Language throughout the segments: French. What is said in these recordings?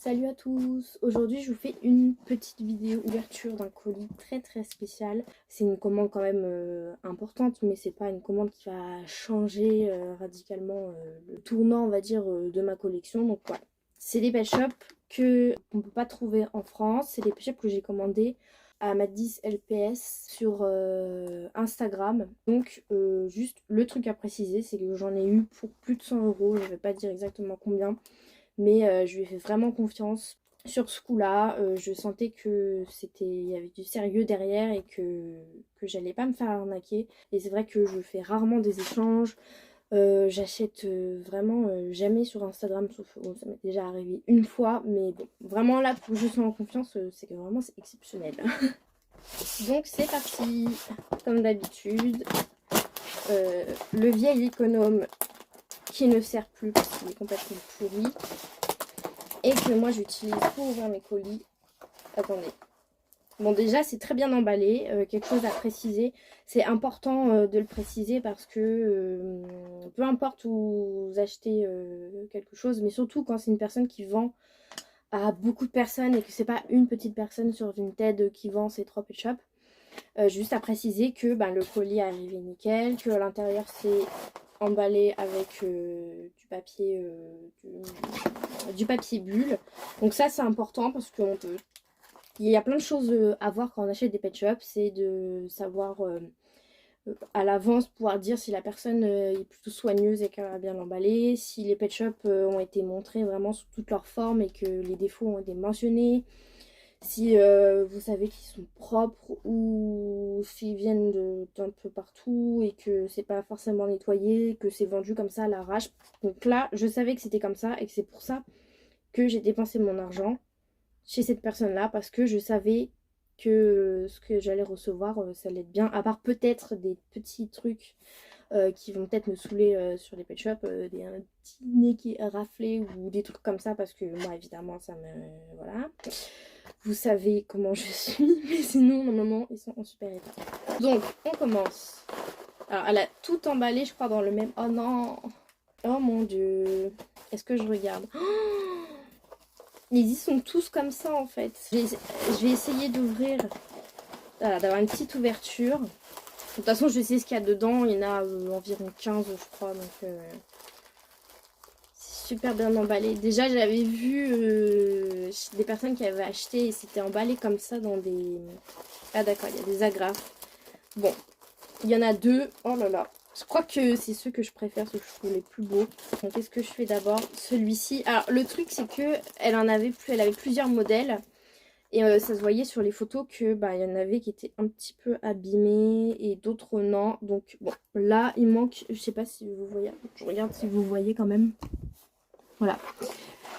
Salut à tous! Aujourd'hui je vous fais une petite vidéo ouverture d'un colis très spécial. C'est une commande quand même importante, mais c'est pas une commande qui va changer radicalement le tournant on va dire de ma collection. Donc voilà, c'est des pet shops qu'on ne peut pas trouver en France. C'est des pet shops que j'ai commandés à Madis LPS sur Instagram. Donc juste le truc à préciser, c'est que j'en ai eu pour plus de 100 euros. Je vais pas dire exactement combien, mais je lui ai fait vraiment confiance sur ce coup-là. Je sentais que il y avait du sérieux derrière et que j'allais pas me faire arnaquer. Et c'est vrai que je fais rarement des échanges. J'achète vraiment jamais sur Instagram, sauf bon, ça m'est déjà arrivé une fois. Mais bon, vraiment là, pour que je sois en confiance, c'est que vraiment c'est exceptionnel. Donc c'est parti, comme d'habitude. Le vieil économe qui ne sert plus parce qu'il est complètement pourri et que moi j'utilise pour ouvrir mes colis. Attendez. Bon, déjà c'est très bien emballé. Quelque chose à préciser, c'est important de le préciser parce que peu importe où vous achetez quelque chose, mais surtout quand c'est une personne qui vend à beaucoup de personnes et que c'est pas une petite personne sur Vinted qui vend ces 3 pet shops. Juste à préciser que le colis est arrivé nickel, que à l'intérieur c'est emballé avec du papier bulle. Donc ça c'est important parce qu'il y a plein de choses à voir quand on achète des pet shops. C'est de savoir à l'avance pouvoir dire si la personne est plutôt soigneuse et qu'elle a bien l'emballé, si les pet shops ont été montrés vraiment sous toutes leurs formes et que les défauts ont été mentionnés, si vous savez qu'ils sont propres ou s'ils viennent d'un peu partout et que c'est pas forcément nettoyé, que c'est vendu comme ça à l'arrache. Donc là, je savais que c'était comme ça et que c'est pour ça que j'ai dépensé mon argent chez cette personne-là, parce que je savais que ce que j'allais recevoir, ça allait être bien. À part peut-être des petits trucs qui vont peut-être me saouler sur les pet shops, un petit nez qui est raflé ou des trucs comme ça, parce que moi évidemment ça me... voilà. Vous savez comment je suis, mais sinon normalement ils sont en super état. Donc on commence. Alors elle a tout emballé je crois dans le même... Oh non! Oh mon dieu! Est-ce que je regarde? Oh, ils y sont tous comme ça en fait. Je vais essayer d'ouvrir, voilà, d'avoir une petite ouverture. De toute façon je sais ce qu'il y a dedans, il y en a environ 15 je crois, donc c'est super bien emballé. Déjà j'avais vu des personnes qui avaient acheté et c'était emballé comme ça dans des... Ah d'accord, il y a des agrafes. Bon, il y en a deux, oh là là. Je crois que c'est ceux que je préfère, ceux que je trouve les plus beaux. Donc qu'est-ce que je fais d'abord? Celui-ci. Alors le truc c'est que elle avait plusieurs modèles. Et ça se voyait sur les photos que il y en avait qui étaient un petit peu abîmés et d'autres non. Donc bon, là il manque, je sais pas si vous voyez, je regarde si vous voyez quand même. Voilà.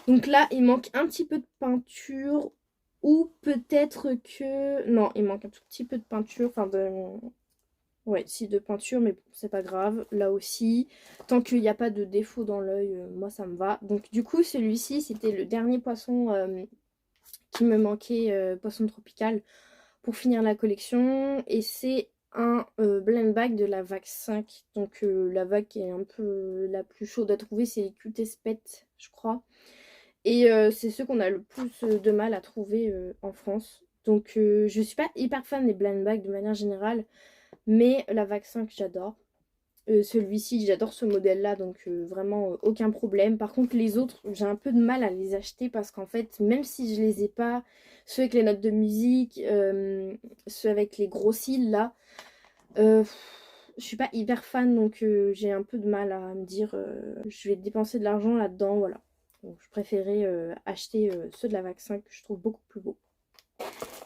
Donc là il manque un petit peu de peinture, ou peut-être que... Non, il manque un tout petit peu de peinture, enfin de... Ouais, si, de peinture, mais bon, c'est pas grave. Là aussi, tant qu'il n'y a pas de défaut dans l'œil, moi ça me va. Donc du coup celui-ci c'était le dernier poisson qui me manquait, poisson tropical, pour finir la collection. Et c'est un blend bag de la vague 5. Donc la vague qui est un peu la plus chaude à trouver, c'est les Cutest Pet je crois. Et c'est ceux qu'on a le plus de mal à trouver en France. Donc je suis pas hyper fan des blend bags de manière générale, mais la vague 5 j'adore. Celui-ci j'adore ce modèle là, donc vraiment aucun problème. Par contre les autres j'ai un peu de mal à les acheter parce qu'en fait même si je les ai pas, ceux avec les notes de musique, ceux avec les gros cils là, je suis pas hyper fan, donc j'ai un peu de mal à me dire je vais dépenser de l'argent là-dedans, voilà. Donc je préférais acheter ceux de la vague 5 que je trouve beaucoup plus beaux.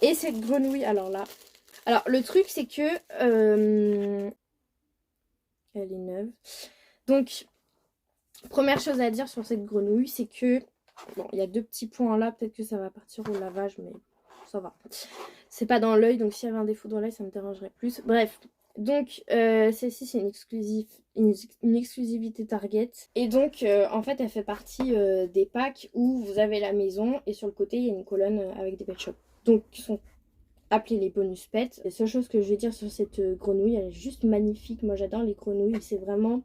Et cette grenouille, alors là, alors le truc c'est que elle est neuve. Donc première chose à dire sur cette grenouille, c'est que bon, il y a deux petits points là, peut-être que ça va partir au lavage, mais ça va. C'est pas dans l'œil, donc s'il y avait un défaut dans l'œil, ça me dérangerait plus. Bref, donc celle-ci c'est une exclusivité Target. Et donc en fait elle fait partie des packs où vous avez la maison et sur le côté il y a une colonne avec des pet shops. Donc qui sont appelés les bonus pets. La seule chose que je vais dire sur cette grenouille, elle est juste magnifique. Moi j'adore les grenouilles, c'est vraiment...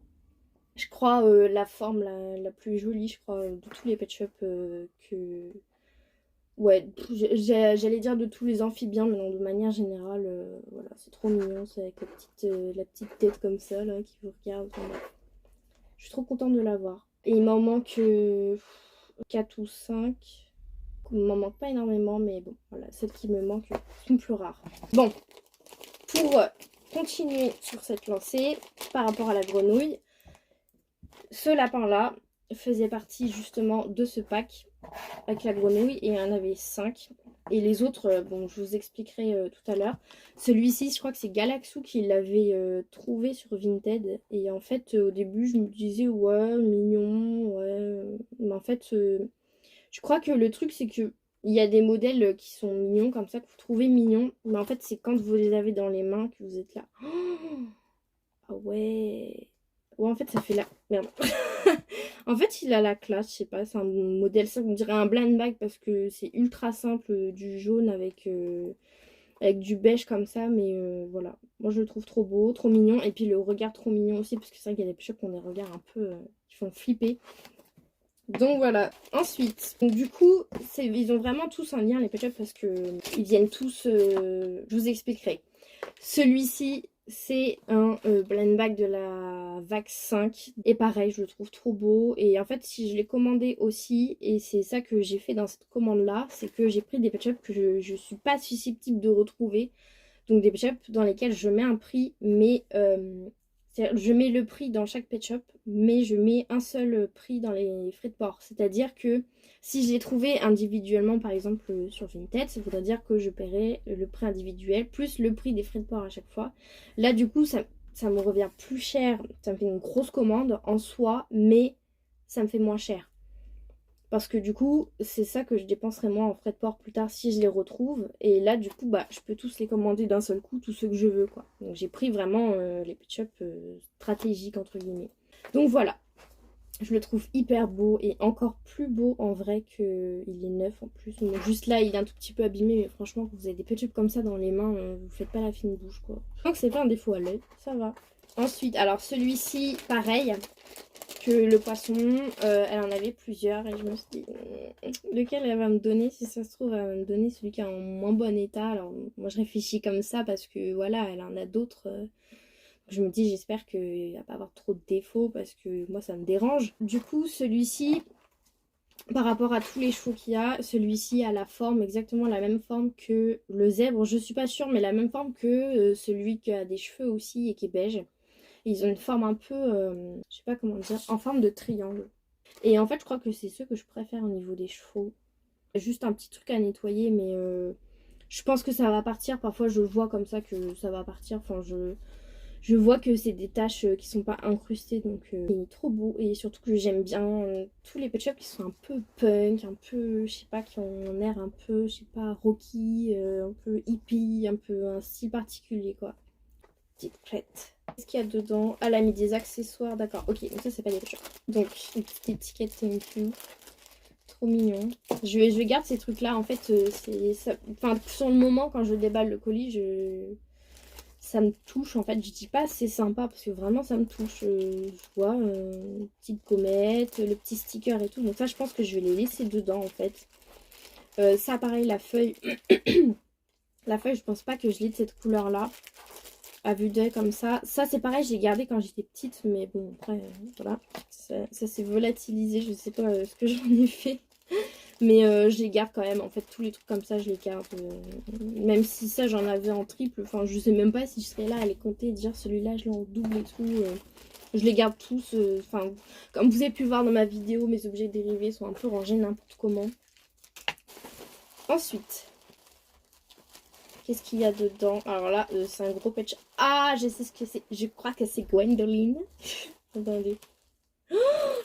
Je crois la forme la plus jolie, je crois, de tous les pet shops Ouais, j'allais dire de tous les amphibiens, mais non, de manière générale, voilà, c'est trop mignon, c'est avec la petite tête comme ça, là, qui vous regarde. Enfin, bref. Je suis trop contente de l'avoir. Et il m'en manque 4 ou 5. Il m'en manque pas énormément, mais bon, voilà, celles qui me manquent sont plus rares. Bon, pour continuer sur cette lancée, par rapport à la grenouille, ce lapin-là faisait partie justement de ce pack avec la grenouille et il y en avait 5. Et les autres, bon, je vous expliquerai tout à l'heure. Celui-ci, je crois que c'est Galaxou qui l'avait trouvé sur Vinted. Et en fait, au début, je me disais, ouais, mignon, ouais. Mais en fait, je crois que le truc, c'est que il y a des modèles qui sont mignons comme ça, que vous trouvez mignons. Mais en fait, c'est quand vous les avez dans les mains que vous êtes là. Oh, ah ouais. Ouais, en fait, ça fait la... Merde. En fait, il a la classe, je sais pas, c'est un modèle simple, on dirait un blind bag parce que c'est ultra simple, du jaune avec du beige comme ça, mais voilà. Moi, je le trouve trop beau, trop mignon, et puis le regard trop mignon aussi, parce que c'est vrai qu'il y a des pet qui ont des regards un peu, qui font flipper. Donc voilà. Ensuite, donc, du coup, ils ont vraiment tous un lien, les pet shops, parce que ils viennent tous, je vous expliquerai. Celui-ci, c'est un blind bag de la Vax 5. Et pareil, je le trouve trop beau. Et en fait, si je l'ai commandé aussi, et c'est ça que j'ai fait dans cette commande-là, c'est que j'ai pris des pet shops que je ne suis pas susceptible de retrouver. Donc des pet shops dans lesquels je mets un prix, mais je mets le prix dans chaque pet shop, mais je mets un seul prix dans les frais de port. C'est-à-dire que si je l'ai trouvé individuellement, par exemple sur Vinted, ça voudrait dire que je paierai le prix individuel plus le prix des frais de port à chaque fois. Là, du coup, ça me revient plus cher. Ça me fait une grosse commande en soi, mais ça me fait moins cher. Parce que du coup, c'est ça que je dépenserai moins en frais de port plus tard si je les retrouve. Et là, du coup, bah, je peux tous les commander d'un seul coup, tous ceux que je veux, quoi. Donc j'ai pris vraiment les pet shops stratégiques, entre guillemets. Donc voilà, je le trouve hyper beau et encore plus beau en vrai qu'il est neuf en plus. Donc, juste là, il est un tout petit peu abîmé, mais franchement, quand vous avez des pet shops comme ça dans les mains, vous faites pas la fine bouche, quoi. Donc c'est pas un défaut à l'œil, ça va. Ensuite, alors celui-ci, pareil que le poisson, elle en avait plusieurs et je me suis dit lequel elle va me donner. Si ça se trouve, elle va me donner celui qui est en moins bon état. Alors moi je réfléchis comme ça parce que voilà, elle en a d'autres. Je me dis j'espère qu'il va pas avoir trop de défauts parce que moi ça me dérange. Du coup celui-ci, par rapport à tous les chevaux qu'il y a, celui-ci a la forme, exactement la même forme que le zèbre. Je suis pas sûre, mais la même forme que celui qui a des cheveux aussi et qui est beige. Ils ont une forme un peu, je sais pas comment dire, en forme de triangle. Et en fait, je crois que c'est ceux que je préfère au niveau des chevaux. Juste un petit truc à nettoyer, mais je pense que ça va partir. Parfois, je vois comme ça que ça va partir. Enfin, je vois que c'est des taches qui sont pas incrustées, donc il est trop beau. Et surtout que j'aime bien tous les pet shops qui sont un peu punk, un peu, je sais pas, qui ont un air un peu, je sais pas, rocky, un peu hippie, un peu un style particulier, quoi. Petite crête. Qu'est-ce qu'il y a dedans? Ah, elle a mis des accessoires, d'accord. Ok, donc ça, c'est pas des pet shops. Donc, une petite étiquette thank you. Trop mignon. Je garde ces trucs-là. En fait, c'est ça. Enfin, sur le moment, quand je déballe le colis, ça me touche. En fait, je dis pas c'est sympa parce que vraiment, ça me touche. Je vois une petite gommette, le petit sticker et tout. Donc ça, je pense que je vais les laisser dedans, en fait. Ça, pareil, la feuille. La feuille, je pense pas que je l'ai de cette couleur-là. À vue d'œil comme ça. Ça, c'est pareil, j'ai gardé quand j'étais petite. Mais bon, après, voilà. Ça s'est volatilisé. Je sais pas ce que j'en ai fait. Mais je les garde quand même. En fait, tous les trucs comme ça, je les garde. Même si ça, j'en avais en triple. Enfin, je sais même pas si je serais là à les compter et dire celui-là, je l'ai en double et tout. Je les garde tous. Enfin, comme vous avez pu voir dans ma vidéo, mes objets dérivés sont un peu rangés n'importe comment. Ensuite, qu'est-ce qu'il y a dedans? Alors là, c'est un gros patch. Ah, je sais ce que c'est. Je crois que c'est Gwendoline. Attendez. Oh,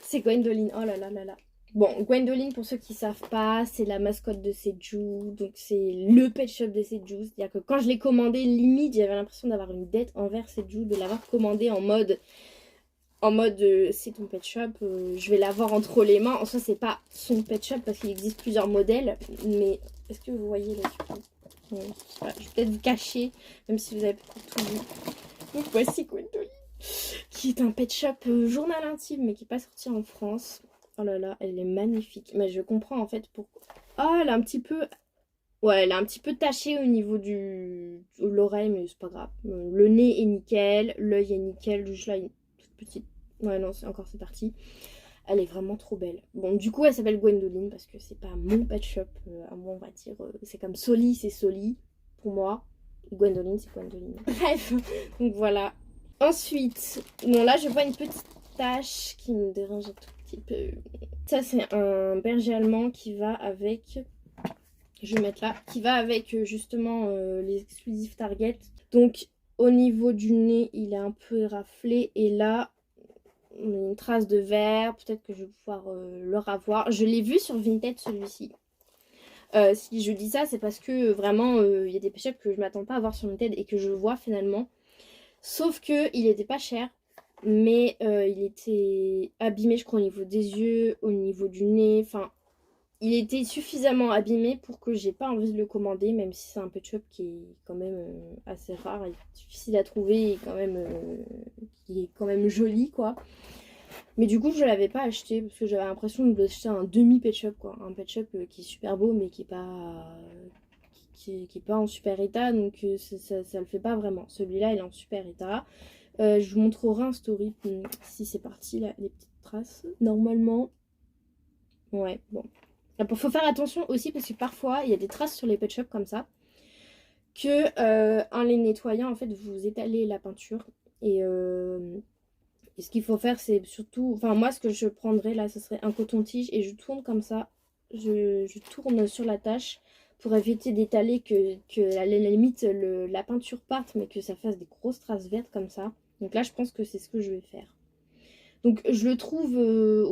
c'est Gwendoline. Oh là là là là. Bon, Gwendoline, pour ceux qui ne savent pas, c'est la mascotte de Seju. Donc, c'est le pet shop de Seju. C'est-à-dire que quand je l'ai commandé, limite, j'avais l'impression d'avoir une dette envers Seju, de l'avoir commandé en mode c'est ton pet shop, je vais l'avoir entre les mains. En soi, c'est pas son pet shop parce qu'il existe plusieurs modèles. Mais est-ce que vous voyez là voilà, je vais peut-être vous cacher, même si vous avez peut-être tout vu. Donc, voici Gwendoline, qui est un pet shop journal intime, mais qui n'est pas sorti en France. Oh là là, elle est magnifique. Mais je comprends en fait pourquoi. Ah, elle a un petit peu... Ouais, elle est un petit peu tachée au niveau de l'oreille, mais c'est pas grave. Le nez est nickel, l'œil est nickel, juste là, une toute petite... Ouais, non, c'est parti. Elle est vraiment trop belle. Bon, du coup, elle s'appelle Gwendoline parce que c'est pas mon pet shop, à moi, on va dire. C'est comme Soli, c'est Soli, pour moi. Et Gwendoline, c'est Gwendoline. Bref, donc voilà. Ensuite, bon là, je vois une petite tache qui me dérange un tout petit peu. Ça, c'est un berger allemand qui va avec... Je vais mettre là, qui va avec justement les exclusifs Target. Donc au niveau du nez, il est un peu éraflé et là, on a une trace de verre. Peut-être que je vais pouvoir le ravoir. Je l'ai vu sur Vinted celui-ci. Si je dis ça, c'est parce que vraiment, il y a des pet shops que je m'attends pas à voir sur Vinted et que je vois finalement. Sauf que il était pas cher. Mais il était abîmé, je crois, au niveau des yeux, au niveau du nez. Enfin, il était suffisamment abîmé pour que j'ai pas envie de le commander, même si c'est un pet shop qui est quand même assez rare et difficile à trouver et quand même, qui est quand même joli, quoi. Mais du coup, je l'avais pas acheté parce que j'avais l'impression d'acheter un demi pet shop, quoi. Un pet shop qui est super beau, mais qui est pas, qui est pas en super état, donc ça le fait pas vraiment. Celui-là, il est en super état. Je vous montrerai un story si c'est parti, là, les petites traces. Normalement, ouais, bon. Il faut faire attention aussi parce que parfois, il y a des traces sur les pet shops comme ça. Que en les nettoyant, en fait, vous étalez la peinture. Et ce qu'il faut faire, c'est surtout... Enfin, moi, ce que je prendrais là, ce serait un coton-tige. Et je tourne comme ça. Je tourne sur la tâche pour éviter d'étaler que à la limite, la peinture parte, mais que ça fasse des grosses traces vertes comme ça. Donc là, je pense que c'est ce que je vais faire. Donc je le trouve,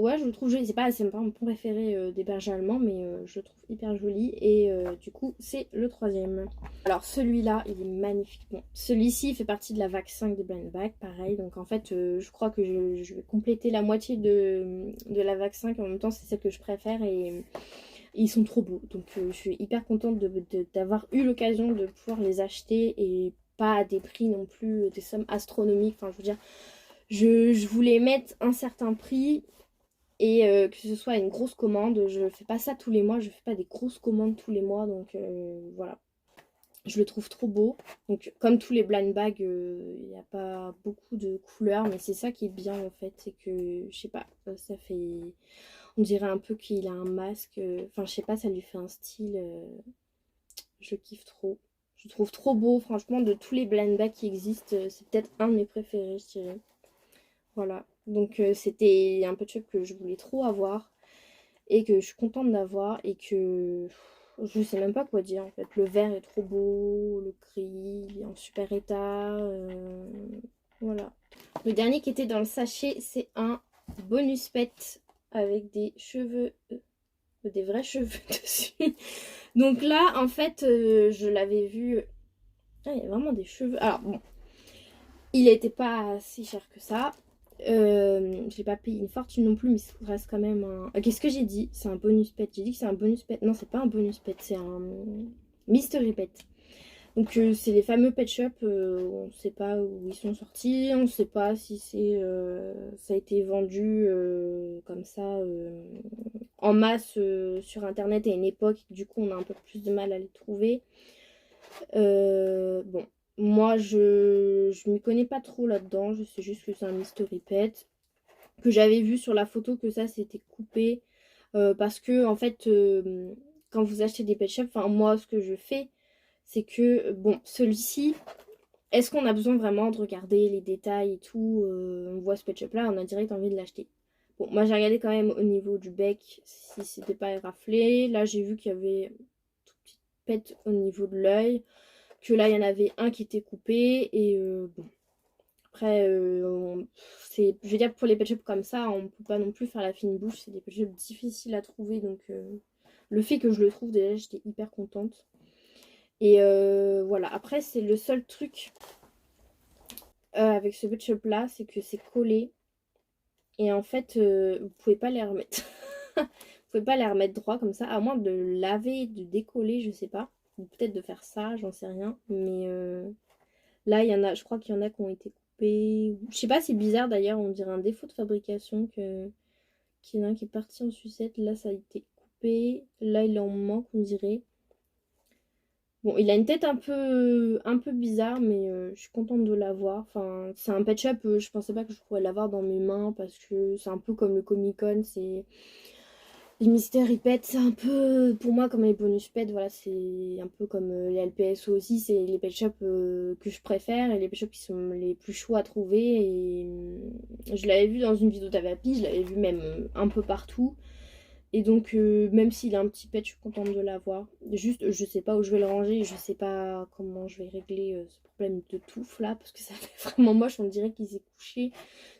ouais, je le trouve joli. C'est pas mon préféré des bergers allemands, mais je le trouve hyper joli. Et du coup, c'est le troisième. Alors celui-là, il est magnifique. Bon, celui-ci fait partie de la vague 5 des Blind Bag, pareil. Donc en fait, je crois que je vais compléter la moitié de la vague 5. En même temps, c'est celle que je préfère et ils sont trop beaux. Donc je suis hyper contente d'avoir eu l'occasion de pouvoir les acheter et pas à des prix non plus, des sommes astronomiques. Enfin, je veux dire... Je voulais mettre un certain prix et que ce soit une grosse commande. Je fais pas ça tous les mois, je fais pas des grosses commandes tous les mois, donc voilà. Je le trouve trop beau. Donc comme tous les blind bags, il n'y a pas beaucoup de couleurs, mais c'est ça qui est bien en fait, c'est que je sais pas, ça fait, on dirait un peu qu'il a un masque. Enfin je sais pas, ça lui fait un style. Je kiffe trop. Je le trouve trop beau, franchement, de tous les blind bags qui existent, c'est peut-être un de mes préférés, je dirais. Voilà, donc c'était un pet shop que je voulais trop avoir et que je suis contente d'avoir et que je sais même pas quoi dire en fait. Le vert est trop beau, le gris il est en super état, voilà. Le dernier qui était dans le sachet, c'est un bonus pet avec des cheveux, des vrais cheveux dessus. Donc là, en fait, je l'avais vu. Ah, il y a vraiment des cheveux. Alors bon, il n'était pas si cher que ça. J'ai pas payé une fortune non plus, mais ça reste quand même un... Qu'est-ce que j'ai dit? C'est un bonus pet. J'ai dit que c'est un bonus pet. Non, c'est pas un bonus pet, c'est un mystery pet. Donc c'est les fameux pet shops, on sait pas où ils sont sortis, on sait pas si ça a été vendu comme ça en masse sur internet à une époque, du coup on a un peu plus de mal à les trouver. Bon, moi je m'y connais pas trop là-dedans, je sais juste que c'est un mystery pet, que j'avais vu sur la photo que ça s'était coupé parce que en fait quand vous achetez des pet shops, enfin moi ce que je fais c'est que bon celui-ci, est-ce qu'on a besoin vraiment de regarder les détails et tout, on voit ce pet shop là, on a direct envie de l'acheter. Bon, moi j'ai regardé quand même au niveau du bec si c'était pas éraflé. Là j'ai vu qu'il y avait une toute petite pète au niveau de l'œil, que là il y en avait un qui était coupé et bon. Après, je veux dire, pour les pet shops comme ça, on peut pas non plus faire la fine bouche. C'est des pet shops difficiles à trouver. Donc, le fait que je le trouve, déjà, j'étais hyper contente. Et voilà. Après, c'est le seul truc avec ce pet shop là, c'est que c'est collé. Et en fait, vous pouvez pas les remettre. Vous pouvez pas les remettre droit comme ça, à moins de le laver, de décoller, je sais pas. Ou peut-être de faire ça, j'en sais rien. Mais là, il y en a, je crois qu'il y en a qui ont été coupés. Je sais pas, c'est bizarre d'ailleurs, on dirait un défaut de fabrication qu'il y en a un qui est parti en sucette. Là, ça a été découpé. Là, il est en manque, on dirait. Bon, il a une tête un peu bizarre, mais je suis contente de l'avoir. Enfin, c'est un pet shop, je pensais pas que je pourrais l'avoir dans mes mains parce que c'est un peu comme le Comic Con, c'est les mystères ils pètent, c'est un peu pour moi comme les bonus pets, voilà, c'est un peu comme les LPSO aussi, c'est les pet shops que je préfère et les pet shops qui sont les plus chauds à trouver. Et je l'avais vu dans une vidéo d'Avapi, je l'avais vu même un peu partout. Et donc, même s'il a un petit pet, je suis contente de l'avoir. Juste, je sais pas où je vais le ranger, je sais pas comment je vais régler ce problème de touffe là, parce que ça fait vraiment moche. On dirait qu'il s'est couché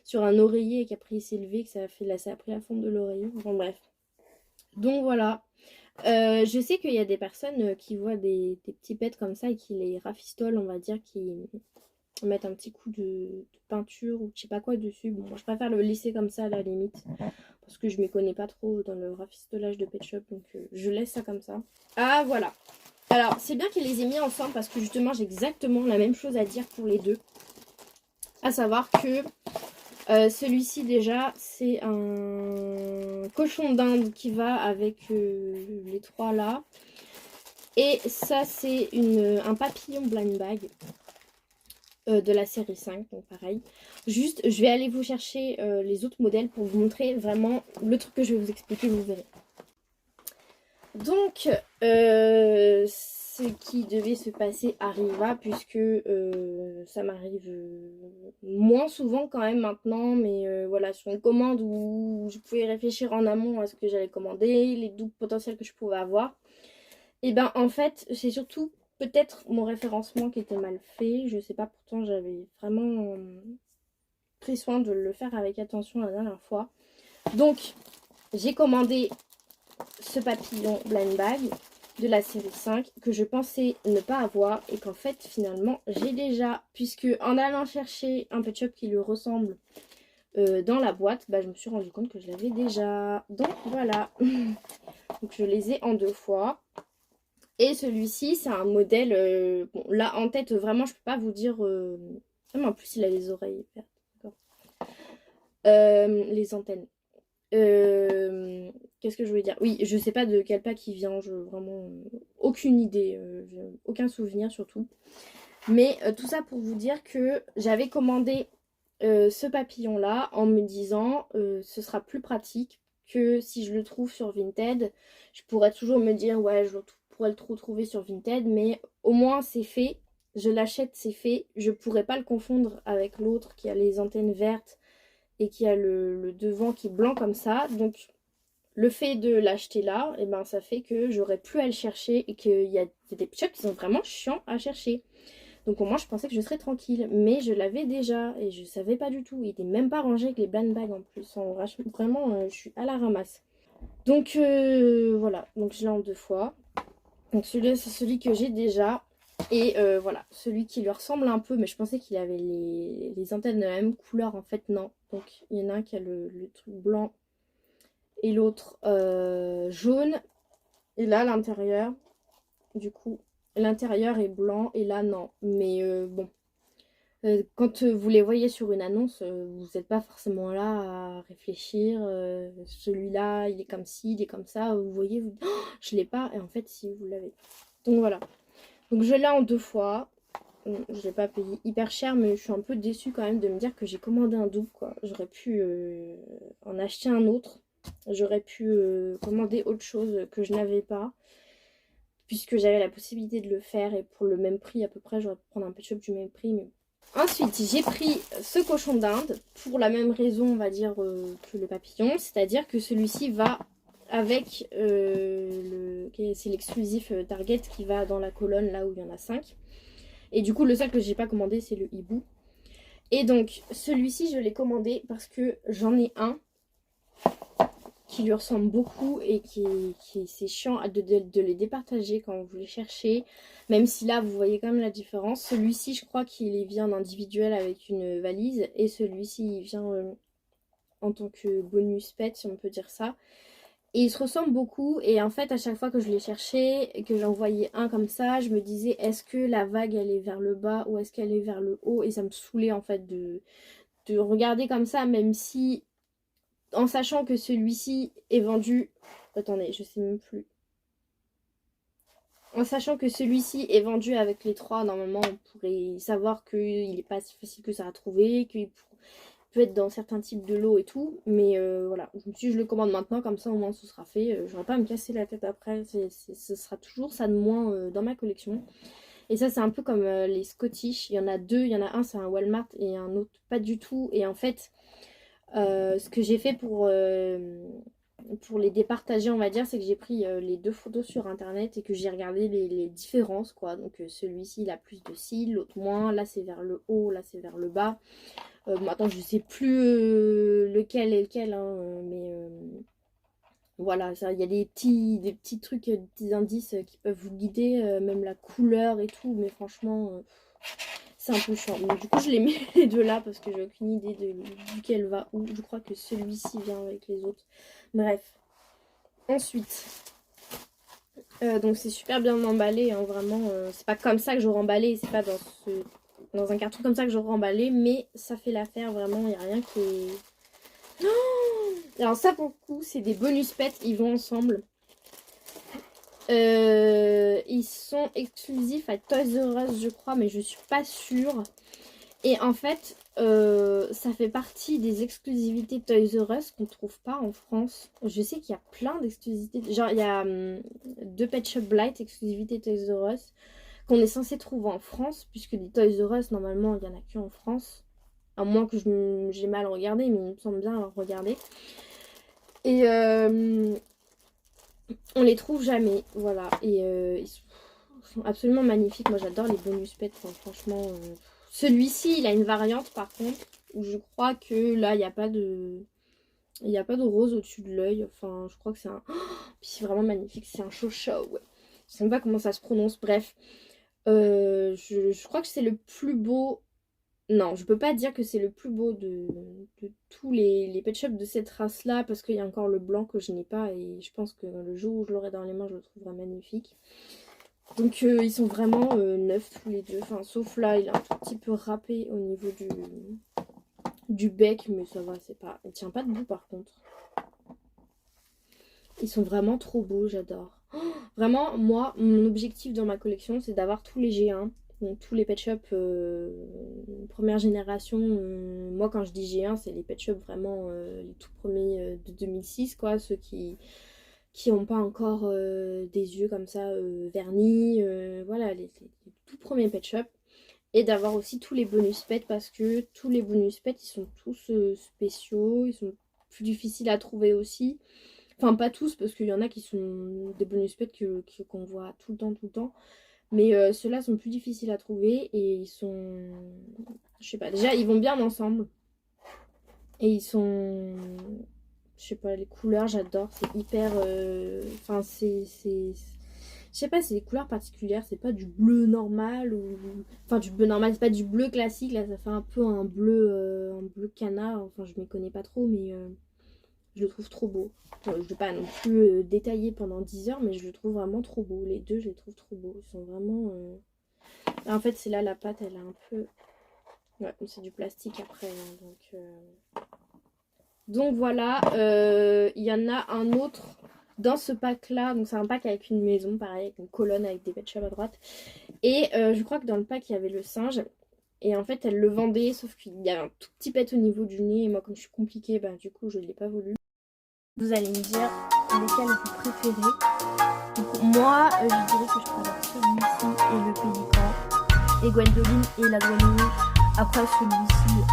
sur un oreiller et qu'après il s'est levé, que ça a fait là, ça a pris la forme de l'oreiller. Enfin bref. Donc voilà. Je sais qu'il y a des personnes qui voient des petits pets comme ça et qui les rafistolent, on va dire, qui mettre un petit coup de peinture ou je sais pas quoi dessus. Bon, moi je préfère le laisser comme ça à la limite parce que je m'y connais pas trop dans le rafistolage de pet shop, donc je laisse ça comme ça. Ah voilà. Alors c'est bien qu'ils les aient mis ensemble parce que justement j'ai exactement la même chose à dire pour les deux. À savoir que celui-ci déjà c'est un cochon d'Inde qui va avec les trois là. Et ça c'est un papillon blind bag. De la série 5, donc pareil. Juste, je vais aller vous chercher les autres modèles pour vous montrer vraiment le truc que je vais vous expliquer, vous verrez. Donc, ce qui devait se passer arriva, puisque ça m'arrive moins souvent quand même maintenant, mais voilà, sur une commande où je pouvais réfléchir en amont à ce que j'allais commander, les doubles potentiels que je pouvais avoir. Et ben en fait, c'est surtout peut-être mon référencement qui était mal fait. Je sais pas, pourtant j'avais vraiment pris soin de le faire avec attention la dernière fois. Donc, j'ai commandé ce papillon blind bag de la série 5 que je pensais ne pas avoir et qu'en fait finalement j'ai déjà, puisque en allant chercher un pet shop qui lui ressemble dans la boîte, bah, je me suis rendu compte que je l'avais déjà. Donc voilà. Donc je les ai en deux fois. Et celui-ci, c'est un modèle... bon, là, en tête, vraiment, je peux pas vous dire... Ah, mais en plus, il a les oreilles vertes. Les antennes. Qu'est-ce que je voulais dire? Oui, je sais pas de quel pack il vient. Vraiment, aucune idée. Aucun souvenir, surtout. Mais tout ça pour vous dire que j'avais commandé ce papillon-là en me disant ce sera plus pratique que si je le trouve sur Vinted. Je pourrais toujours me dire ouais, je pourrais le retrouver sur Vinted, mais au moins c'est fait. Je l'achète, c'est fait. Je pourrais pas le confondre avec l'autre qui a les antennes vertes et qui a le devant qui est blanc comme ça. Donc le fait de l'acheter là, et ben, ça fait que j'aurais plus à le chercher et qu'il y a des shops qui sont vraiment chiants à chercher. Donc au moins je pensais que je serais tranquille. Mais je l'avais déjà et je savais pas du tout. Il était même pas rangé avec les blind bags en plus. Vraiment, je suis à la ramasse. Donc voilà. Donc je l'ai en deux fois. Donc celui-là c'est celui que j'ai déjà. Et voilà. Celui qui lui ressemble un peu. Mais je pensais qu'il avait les antennes de la même couleur. En fait non. Donc il y en a un qui a le truc blanc. Et l'autre jaune. Et là l'intérieur. Du coup l'intérieur est blanc. Et là non. Mais bon. Quand vous les voyez sur une annonce, vous n'êtes pas forcément là à réfléchir. Celui-là, il est comme ci, il est comme ça. Vous voyez, vous dites, oh, je l'ai pas. Et en fait, si, vous l'avez. Donc voilà. Donc je l'ai en deux fois. Je l'ai pas payé hyper cher, mais je suis un peu déçue quand même de me dire que j'ai commandé un double, quoi. J'aurais pu en acheter un autre. J'aurais pu commander autre chose que je n'avais pas. Puisque j'avais la possibilité de le faire. Et pour le même prix à peu près, j'aurais pu prendre un pet shop du même prix. Mais ensuite, j'ai pris ce cochon d'Inde pour la même raison, on va dire, que le papillon. C'est-à-dire que celui-ci va avec c'est l'exclusif Target qui va dans la colonne là où il y en a 5. Et du coup, le seul que j'ai pas commandé, c'est le hibou. Et donc, celui-ci, je l'ai commandé parce que j'en ai un qui lui ressemble beaucoup et qui c'est chiant de les départager quand vous les cherchez. Même si là, vous voyez quand même la différence. Celui-ci, je crois qu'il vient en individuel avec une valise. Et celui-ci, il vient en tant que bonus pet, si on peut dire ça. Et ils se ressemblent beaucoup. Et en fait, à chaque fois que je les cherchais et que j'en voyais un comme ça, je me disais, est-ce que la vague, elle est vers le bas ou est-ce qu'elle est vers le haut? Et ça me saoulait, en fait, de regarder comme ça, même si... En sachant que celui-ci est vendu Attendez, je sais même plus. En sachant que celui-ci est vendu avec les 3, normalement on pourrait savoir qu'il n'est pas si facile que ça à trouver, qu'il peut être dans certains types de lots et tout. Mais voilà, je me suis dit, je le commande maintenant, comme ça au moins ce sera fait. J'aurai pas à me casser la tête après, ce sera toujours ça de moins dans ma collection. Et ça c'est un peu comme les Scottish, il y en a deux, il y en a un c'est un Walmart et un autre pas du tout. Et en fait, ce que j'ai fait pour les départager, on va dire, c'est que j'ai pris les 2 photos sur internet et que j'ai regardé les différences, quoi. Donc celui-ci il a plus de cils, l'autre moins, là c'est vers le haut, là c'est vers le bas. Bon, attends, je sais plus lequel est lequel, hein, mais voilà, ça, il y a des petits trucs, des petits indices qui peuvent vous guider, même la couleur et tout, mais franchement, c'est un peu chiant. Donc, du coup, je les mets les deux là parce que j'ai aucune idée duquel va où. Je crois que celui-ci vient avec les autres. Bref. Ensuite, donc c'est super bien emballé, hein, vraiment. C'est pas comme ça que j'aurais emballé, c'est pas dans un carton comme ça que j'aurais emballé, mais ça fait l'affaire, vraiment, il n'y a rien qui est... Alors ça pour le coup c'est des bonus pets, ils vont ensemble. Ils sont exclusifs à Toys R Us je crois, mais je suis pas sûre. Et en fait ça fait partie des exclusivités Toys R Us qu'on trouve pas en France. Je sais qu'il y a plein d'exclusivités, genre il y a 2 Pet Shop Blight exclusivité Toys R Us qu'on est censé trouver en France, puisque des Toys R Us normalement il y en a que en France. À moins que j'ai mal regardé, mais il me semble bien avoir regardé. Et on les trouve jamais, voilà. Et ils sont absolument magnifiques. Moi j'adore les bonus pets, enfin, franchement. Celui-ci il a une variante par contre, où je crois que là il n'y a pas de... Il n'y a pas de rose au-dessus de l'œil. Enfin je crois que c'est un... Oh, puis c'est vraiment magnifique, c'est un chow-chow, ouais. Je sais même pas comment ça se prononce, bref. Je crois que c'est le plus beau... Non, je peux pas dire que c'est le plus beau de tous les pet shops de cette race-là, parce qu'il y a encore le blanc que je n'ai pas, et je pense que le jour où je l'aurai dans les mains, je le trouverai magnifique. Donc ils sont vraiment neufs tous les deux, enfin sauf là, il est un tout petit peu râpé au niveau du bec, mais ça va, c'est pas... Il tient pas debout par contre. Ils sont vraiment trop beaux, j'adore. Oh, vraiment, moi, mon objectif dans ma collection, c'est d'avoir tous les G1. Donc tous les pet shops première génération. Moi quand je dis G1 c'est les pet shops vraiment les tout premiers de 2006 quoi. Ceux qui n'ont pas encore des yeux comme ça vernis. Voilà les tout premiers pet shops. Et d'avoir aussi tous les bonus pets parce que tous les bonus pets ils sont tous spéciaux. Ils sont plus difficiles à trouver aussi. Enfin pas tous parce qu'il y en a qui sont des bonus pets qu'on voit tout le temps. Mais ceux-là sont plus difficiles à trouver et ils sont... Je sais pas, déjà ils vont bien ensemble. Et ils sont... Je sais pas, les couleurs j'adore, c'est hyper... Enfin c'est... Je sais pas, c'est des couleurs particulières, c'est pas du bleu normal ou... Enfin du bleu normal, c'est pas du bleu classique, là ça fait un peu un bleu canard, enfin je m'y connais pas trop mais... Je le trouve trop beau. Je ne vais pas non plus détailler pendant 10 heures, mais je le trouve vraiment trop beau. Les deux, je les trouve trop beaux. Ils sont vraiment... En fait, c'est là la pâte, elle est un peu... Ouais, c'est du plastique après. Hein, donc voilà. Il y en a un autre dans ce pack-là. Donc c'est un pack avec une maison, pareil, avec une colonne, avec des pet shops à droite. Et je crois que dans le pack, il y avait le singe. Et en fait, elle le vendait, sauf qu'il y avait un tout petit pet au niveau du nez. Et moi, comme je suis compliquée, bah, du coup, je ne l'ai pas voulu. Vous allez me dire lesquels vous préférez. Donc, moi, je dirais que je préfère celui-ci et le pélican. Et Gwendoline et la grenouille. Après, celui-ci,